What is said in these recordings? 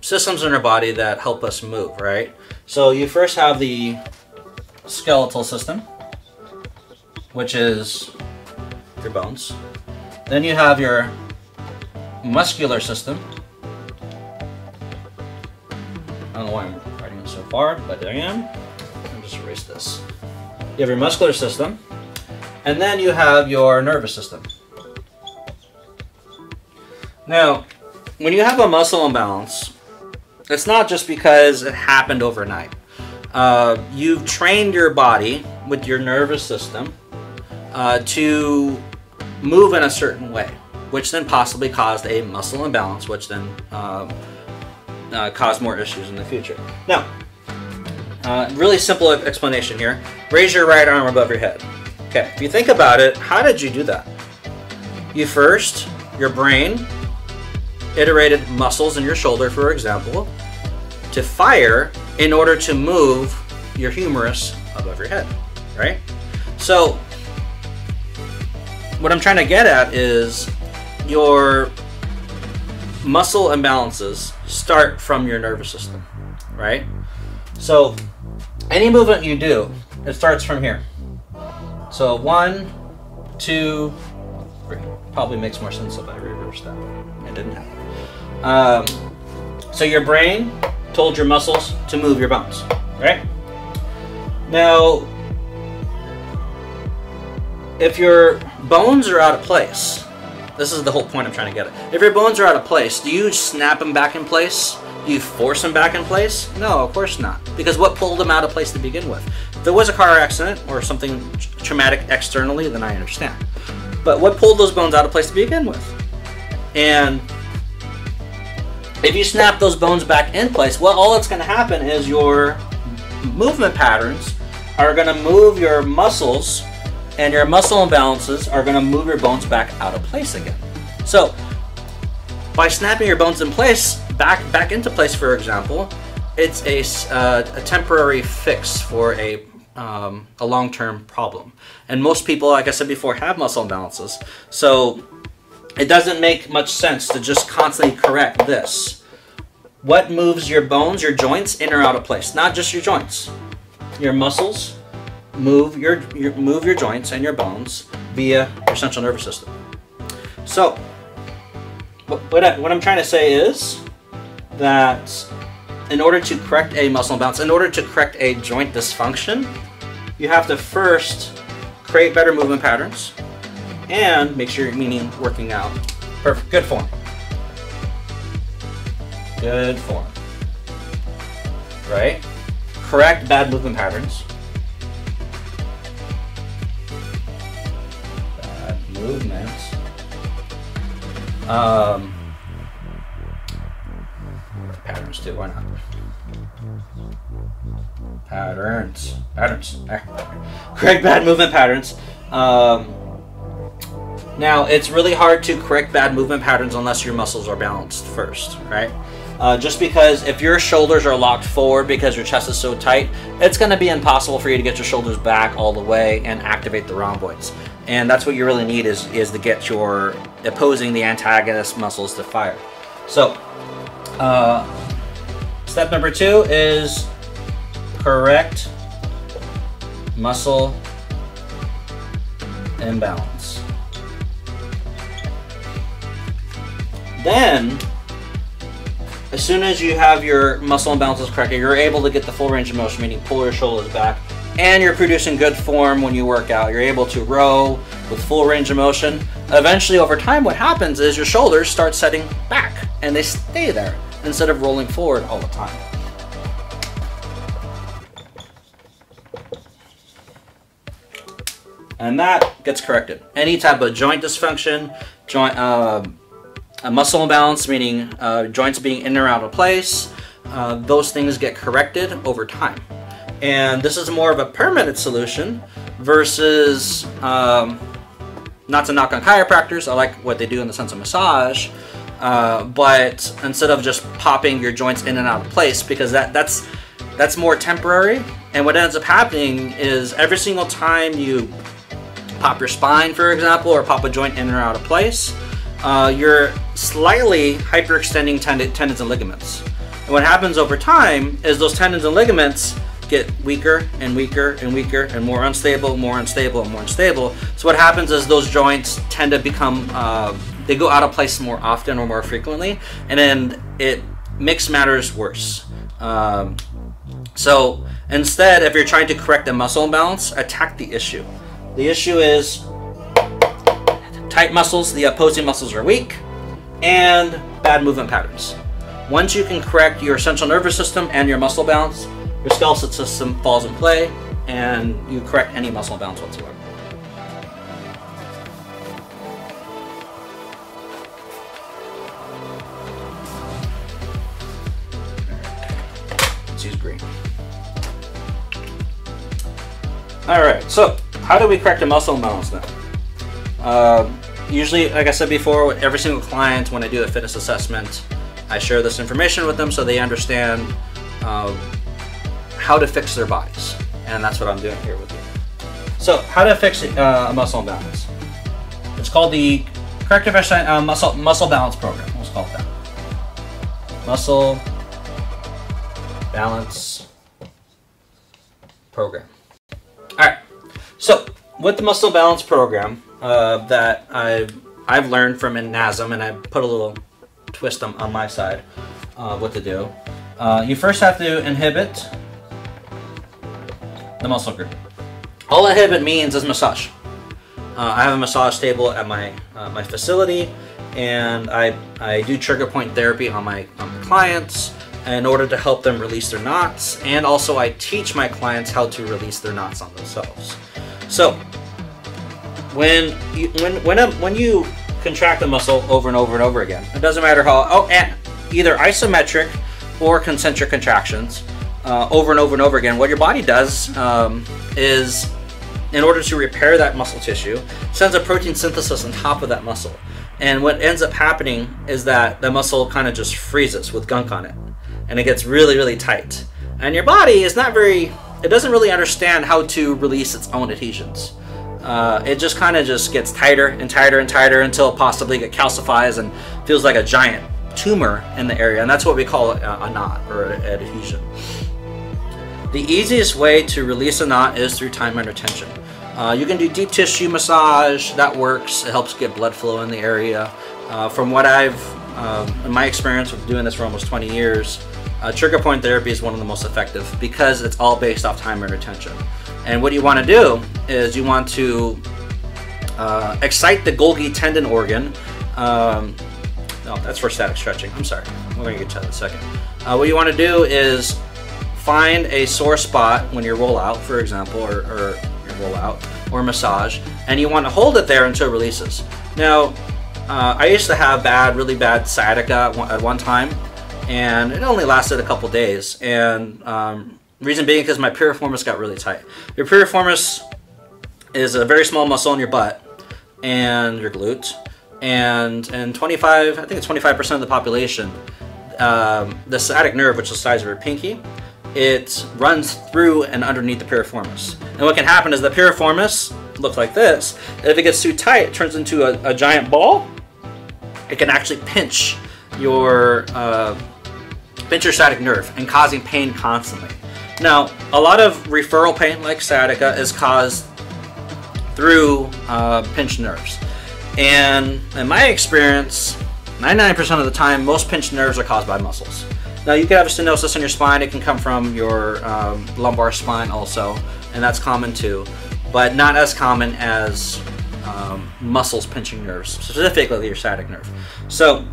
systems in our body that help us move, right? So you first have the skeletal system, which is your bones. Then you have your muscular system. I don't know why I'm writing it so far, but there I am. I'll just erase this. You have your muscular system, and then you have your nervous system. Now, when you have a muscle imbalance, it's not just because it happened overnight. You've trained your body with your nervous system to move in a certain way, which then possibly caused a muscle imbalance, which then caused more issues in the future. Now, really simple explanation here. Raise your right arm above your head. Okay, if you think about it, how did you do that? You first, your brain iterated muscles in your shoulder, for example, to fire in order to move your humerus above your head, right? So what I'm trying to get at is your muscle imbalances start from your nervous system, right? So any movement you do, it starts from here. So 1, 2, 3. Probably makes more sense if I reverse that. It didn't happen. So your brain told your muscles to move your bones, right? Now, if your bones are out of place, this is the whole point I'm trying to get at. If your bones are out of place, do you snap them back in place? Do you force them back in place? No, of course not. Because what pulled them out of place to begin with? If there was a car accident or something traumatic externally, then I understand. But what pulled those bones out of place to begin with? And if you snap those bones back in place, well, all that's going to happen is your movement patterns are going to move your muscles, and your muscle imbalances are going to move your bones back out of place again. So by snapping your bones in place, back into place, for example, it's a temporary fix for a long-term problem. And most people, like I said before, have muscle imbalances. So it doesn't make much sense to just constantly correct this. What moves your bones, your joints, in or out of place? Not just your joints. Your muscles move your joints and your bones via your central nervous system. So what I'm trying to say is that in order to correct a muscle imbalance, in order to correct a joint dysfunction, you have to first create better movement patterns and make sure meaning working out. Perfect. Good form. Good form. Right? Correct bad movement patterns. Bad movements. Patterns too, why not? Patterns. Correct bad movement patterns. Now, it's really hard to correct bad movement patterns unless your muscles are balanced first, right? Just because if your shoulders are locked forward because your chest is so tight, it's going to be impossible for you to get your shoulders back all the way and activate the rhomboids. And that's what you really need is to get your opposing the antagonist muscles to fire. So, step number 2 is correct muscle imbalance. Then, as soon as you have your muscle imbalances corrected, you're able to get the full range of motion, meaning pull your shoulders back, and you're producing good form when you work out. You're able to row with full range of motion. Eventually, over time, what happens is your shoulders start setting back, and they stay there instead of rolling forward all the time. And that gets corrected. Any type of joint dysfunction, a muscle imbalance, meaning joints being in or out of place, those things get corrected over time. And this is more of a permanent solution versus, not to knock on chiropractors, I like what they do in the sense of massage, but instead of just popping your joints in and out of place, because that's more temporary, and what ends up happening is every single time you pop your spine, for example, or pop a joint in or out of place, you're slightly hyperextending tendons and ligaments. And what happens over time is those tendons and ligaments get weaker and weaker and weaker and more unstable, more unstable, and more unstable. So what happens is those joints tend to become, they go out of place more often or more frequently, and then it makes matters worse. So instead, if you're trying to correct a muscle imbalance, attack the issue. The issue is tight muscles, the opposing muscles are weak, and bad movement patterns. Once you can correct your central nervous system and your muscle balance, your skeletal system falls in play, and you correct any muscle imbalance whatsoever. Let's use green. All right, so how do we correct a muscle imbalance now? Usually, like I said before, with every single client, when I do a fitness assessment, I share this information with them so they understand how to fix their bodies. And that's what I'm doing here with you. So, how to fix a muscle imbalance? It's called the Corrective Muscle Balance Program. Let's call it that. Muscle Balance Program. Alright, so with the Muscle Balance Program that I've learned from NASM, and I put a little twist on my side of what to do. You first have to inhibit the muscle group. All inhibit means is massage. I have a massage table at my facility, and I do trigger point therapy on my clients in order to help them release their knots, and also I teach my clients how to release their knots on themselves. So when you contract the muscle over and over and over again, it doesn't matter how, either isometric or concentric contractions over and over and over again, what your body does is, in order to repair that muscle tissue, sends a protein synthesis on top of that muscle. And what ends up happening is that the muscle kind of just freezes with gunk on it, and it gets really, really tight. And your body is it doesn't really understand how to release its own adhesions. It just kind of just gets tighter and tighter and tighter until possibly it calcifies and feels like a giant tumor in the area, and that's what we call a knot or an adhesion. The easiest way to release a knot is through time under tension. You can do deep tissue massage, that works. It helps get blood flow in the area. From what in my experience with doing this for almost 20 years, trigger point therapy is one of the most effective because it's all based off time under tension. And what you want to do is you want to excite the Golgi tendon organ. No, that's for static stretching. I'm sorry. We're going to get to that in a second. What you want to do is find a sore spot when you roll out, for example, or roll out or massage, and you want to hold it there until it releases. Now, I used to have really bad sciatica at one time, and it only lasted a couple days. And reason being because my piriformis got really tight. Your piriformis is a very small muscle in your butt and your glute, and 25% of the population, the sciatic nerve, which is the size of your pinky, it runs through and underneath the piriformis. And what can happen is the piriformis looks like this. And if it gets too tight, it turns into a giant ball. It can actually pinch your sciatic nerve and causing pain constantly. Now, a lot of referral pain like sciatica is caused through pinched nerves. And in my experience, 99% of the time, most pinched nerves are caused by muscles. Now, you can have a stenosis in your spine. It can come from your lumbar spine also, and that's common too, but not as common as muscles pinching nerves, specifically your sciatic nerve. So,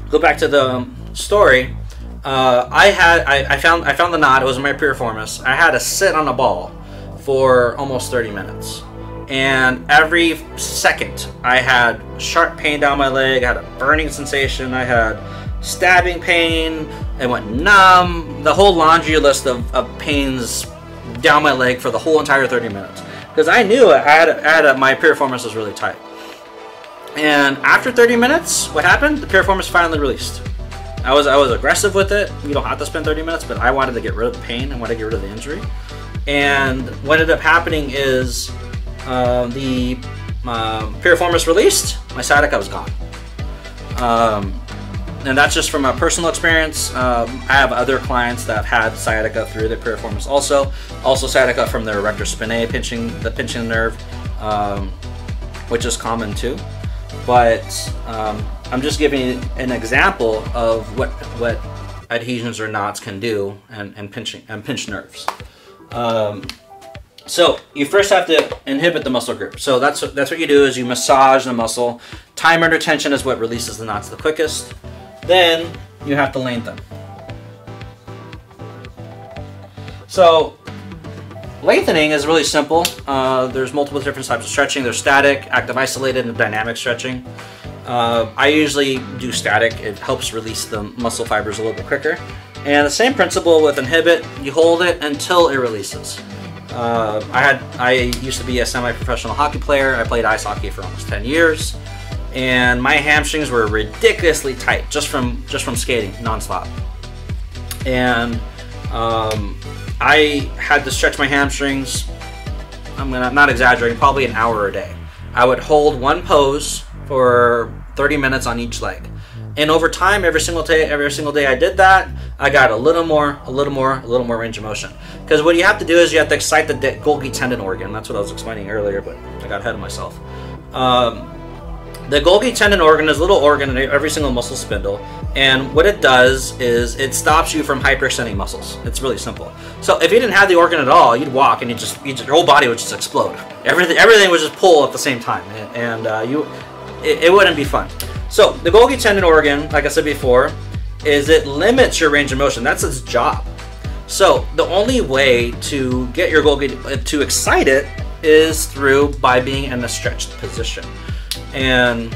go back to the story. I found the knot. It was in my piriformis. I had to sit on a ball for almost 30 minutes. And every second I had sharp pain down my leg, I had a burning sensation, I had stabbing pain, it went numb, the whole laundry list of pains down my leg for the whole entire 30 minutes. Because I knew my piriformis was really tight. And after 30 minutes, what happened? The piriformis finally released. I was aggressive with it. You don't have to spend 30 minutes, but I wanted to get rid of the pain. I wanted to get rid of the injury. And what ended up happening is the piriformis released, my sciatica was gone. And that's just from a personal experience. I have other clients that have had sciatica through their piriformis also sciatica from their rectus spinae, pinching the nerve, which is common too. But I'm just giving you an example of what adhesions or knots can do and pinch nerves. So you first have to inhibit the muscle group. So that's what you do, is you massage the muscle. Time under tension is what releases the knots the quickest. Then you have to lengthen. So lengthening is really simple. There's multiple different types of stretching. There's static, active isolated, and dynamic stretching. I usually do static. It helps release the muscle fibers a little bit quicker. And the same principle with inhibit. You hold it until it releases. I used to be a semi-professional hockey player. I played ice hockey for almost 10 years. And my hamstrings were ridiculously tight just from skating nonstop. And I had to stretch my hamstrings, I'm not exaggerating, probably an hour a day. I would hold one pose for 30 minutes on each leg. And over time, every single day I did that, I got a little more range of motion. Because what you have to do is you have to excite the Golgi tendon organ. That's what I was explaining earlier, but I got ahead of myself. The Golgi tendon organ is a little organ in every single muscle spindle, and what it does is it stops you from hyperextending muscles. It's really simple. So if you didn't have the organ at all, you'd walk and your whole body would just explode. Everything would just pull at the same time, and it wouldn't be fun. So the Golgi tendon organ, like I said before, is it limits your range of motion. That's its job. So the only way to get your Golgi to excite it is by being in a stretched position. And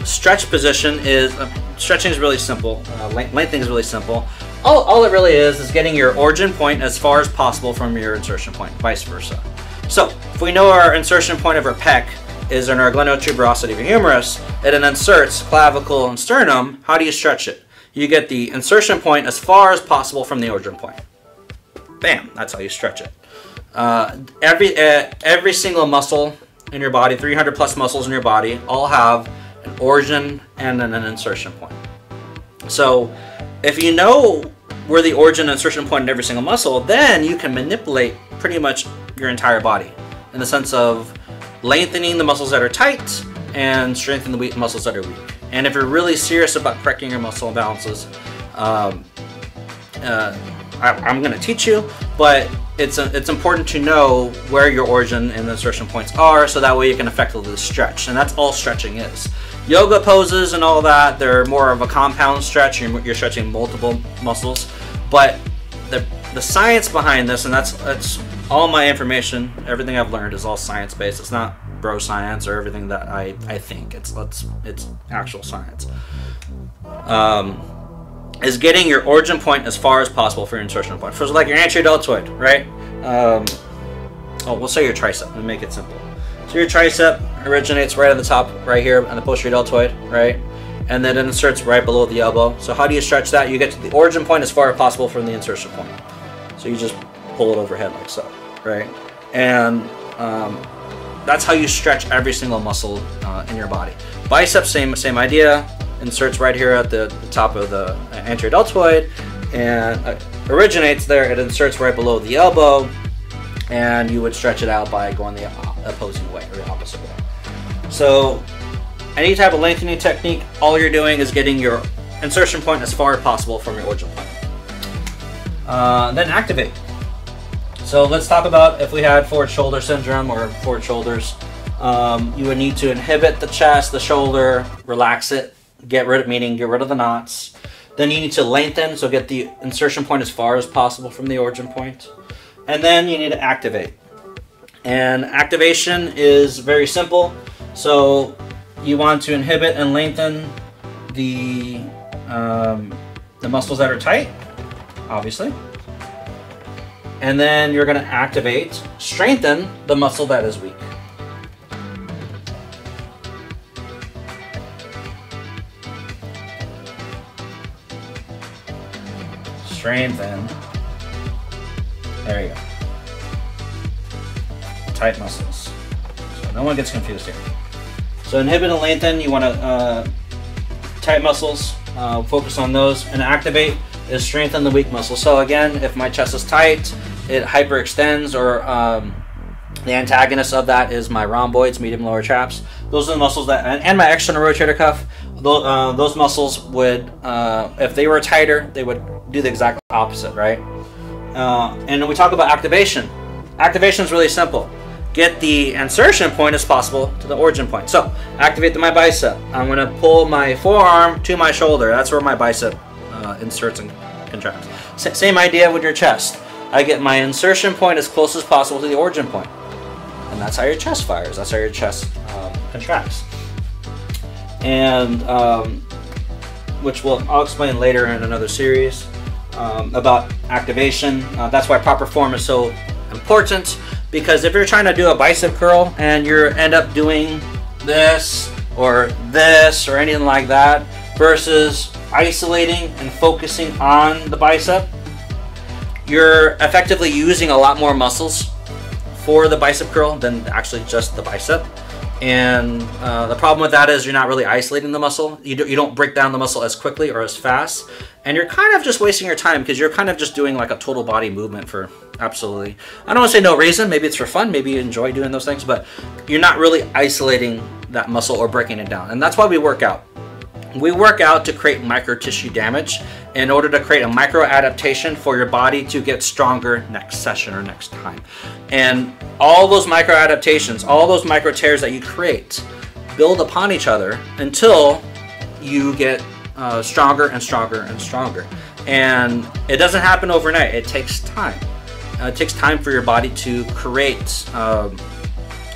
stretch position stretching is really simple. Lengthening is really simple. All it really is getting your origin point as far as possible from your insertion point, vice versa. So if we know our insertion point of our pec is in our glenotuberosity of your humerus, and it inserts clavicle and sternum, how do you stretch it? You get the insertion point as far as possible from the origin point. Bam, that's how you stretch it. Every single muscle in your body, 300 plus muscles in your body, all have an origin and then an insertion point. So if you know where the origin and insertion point in every single muscle, then you can manipulate pretty much your entire body in the sense of lengthening the muscles that are tight and strengthening the muscles that are weak. And if you're really serious about correcting your muscle imbalances, I'm going to teach you, but it's important to know where your origin and insertion points are, so that way you can effectively stretch. And that's all stretching is. Yoga poses and all that, they're more of a compound stretch. You're stretching multiple muscles, but the science behind this, and that's all my information, everything I've learned is all science-based. It's not bro science or everything that I think. It's actual science. Is getting your origin point as far as possible for your insertion point. So like your anterior deltoid, right? We'll say your tricep and make it simple. So your tricep originates right at the top, right here on the posterior deltoid, right? And then it inserts right below the elbow. So how do you stretch that? You get to the origin point as far as possible from the insertion point. So you just pull it overhead like so, right? And that's how you stretch every single muscle in your body. Biceps, same idea. Inserts right here at the top of the anterior deltoid and originates there. It inserts right below the elbow, and you would stretch it out by going the opposing way or the opposite way. So any type of lengthening technique, all you're doing is getting your insertion point as far as possible from your origin point. Then activate. So let's talk about if we had forward shoulder syndrome or forward shoulders. You would need to inhibit the chest, the shoulder, relax it. Get rid of the knots. Then you need to lengthen, so get the insertion point as far as possible from the origin point. And then you need to activate. And activation is very simple. So you want to inhibit and lengthen the muscles that are tight, obviously. And then you're going to activate, strengthen the muscle that is weak. Strengthen. There you go. Tight muscles. So no one gets confused here. So inhibit and lengthen, you want to tight muscles, focus on those, and activate is strengthen the weak muscles. So again, if my chest is tight, it hyperextends, or the antagonist of that is my rhomboids, medium lower traps. Those are the muscles that, and my external rotator cuff. Those muscles would, if they were tighter, they would do the exact opposite, right? And when we talk about activation, activation is really simple. Get the insertion point as possible to the origin point. So activate my bicep. I'm going to pull my forearm to my shoulder. That's where my bicep inserts and contracts. Same idea with your chest. I get my insertion point as close as possible to the origin point. And that's how your chest fires. That's how your chest contracts. And which I'll explain later in another series about activation. That's why proper form is so important, because if you're trying to do a bicep curl and you end up doing this or anything like that versus isolating and focusing on the bicep, you're effectively using a lot more muscles for the bicep curl than actually just the bicep. And the problem with that is you're not really isolating the muscle. You don't break down the muscle as quickly or as fast, and you're kind of just wasting your time because you're kind of just doing like a total body movement for absolutely, I don't want to say no reason, maybe it's for fun, maybe you enjoy doing those things, but you're not really isolating that muscle or breaking it down. And that's why we work out. We work out to create micro tissue damage in order to create a micro adaptation for your body to get stronger next session or next time. And all those micro adaptations, all those micro tears that you create build upon each other until you get stronger and stronger and stronger. And it doesn't happen overnight. It takes time. It takes time for your body to create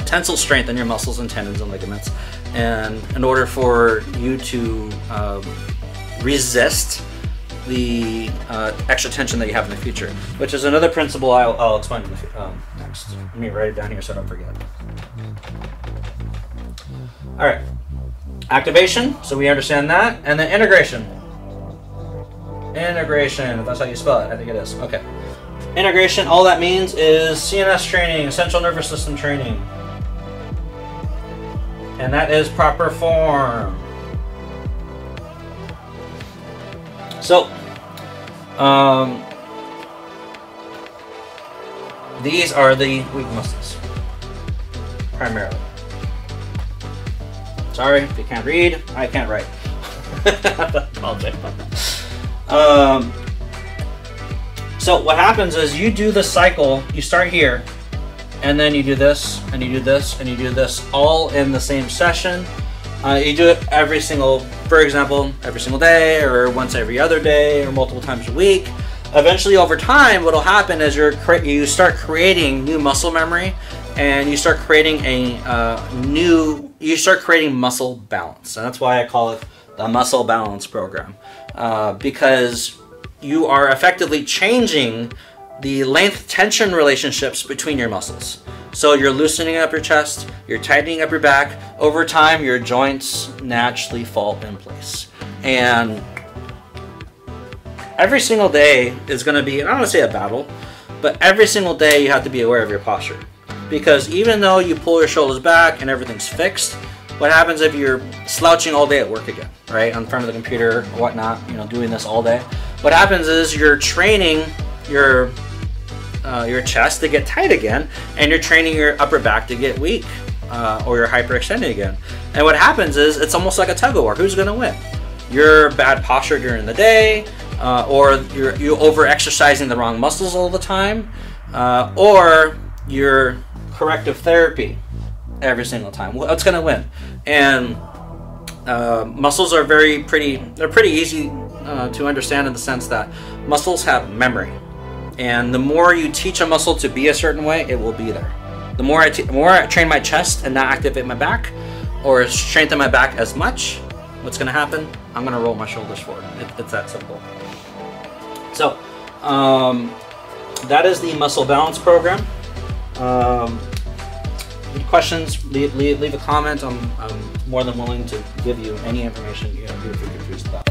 tensile strength in your muscles and tendons and ligaments, and in order for you to resist the extra tension that you have in the future, which is another principle I'll explain in the, next. Let me write it down here so I don't forget. All right, activation, so we understand that, and then integration. Integration, if that's how you spell it, I think it is. Okay. Integration, all that means is CNS training, central nervous system training. And that is proper form. So, these are the weak muscles, primarily. Sorry, if you can't read, I can't write. So what happens is you do the cycle, you start here, and then you do this, and you do this, and you do this, all in the same session. You do it every single, for example, every single day, or once every other day, or multiple times a week. Eventually, over time, what will happen is you start creating new muscle memory, and you start creating you start creating muscle balance. And that's why I call it the muscle balance program, because you are effectively changing the length tension relationships between your muscles. So you're loosening up your chest, you're tightening up your back. Over time, your joints naturally fall in place. And every single day is going to be, I don't want to say a battle, but every single day you have to be aware of your posture. Because even though you pull your shoulders back and everything's fixed, what happens if you're slouching all day at work again, right? In front of the computer or whatnot, doing this all day. What happens is you're training your chest to get tight again, and you're training your upper back to get weak, or you're hyperextending again. And what happens is it's almost like a tug of war. Who's going to win? Your bad posture during the day, or you're over-exercising the wrong muscles all the time, or your corrective therapy every single time. What's going to win? And muscles are pretty easy to understand, in the sense that muscles have memory. And the more you teach a muscle to be a certain way, it will be there. The more I train my chest and not activate my back, or strengthen my back as much, what's going to happen? I'm going to roll my shoulders forward. It's that simple. So, that is the muscle balance program. Any questions? Leave a comment. I'm more than willing to give you any information you're confused about.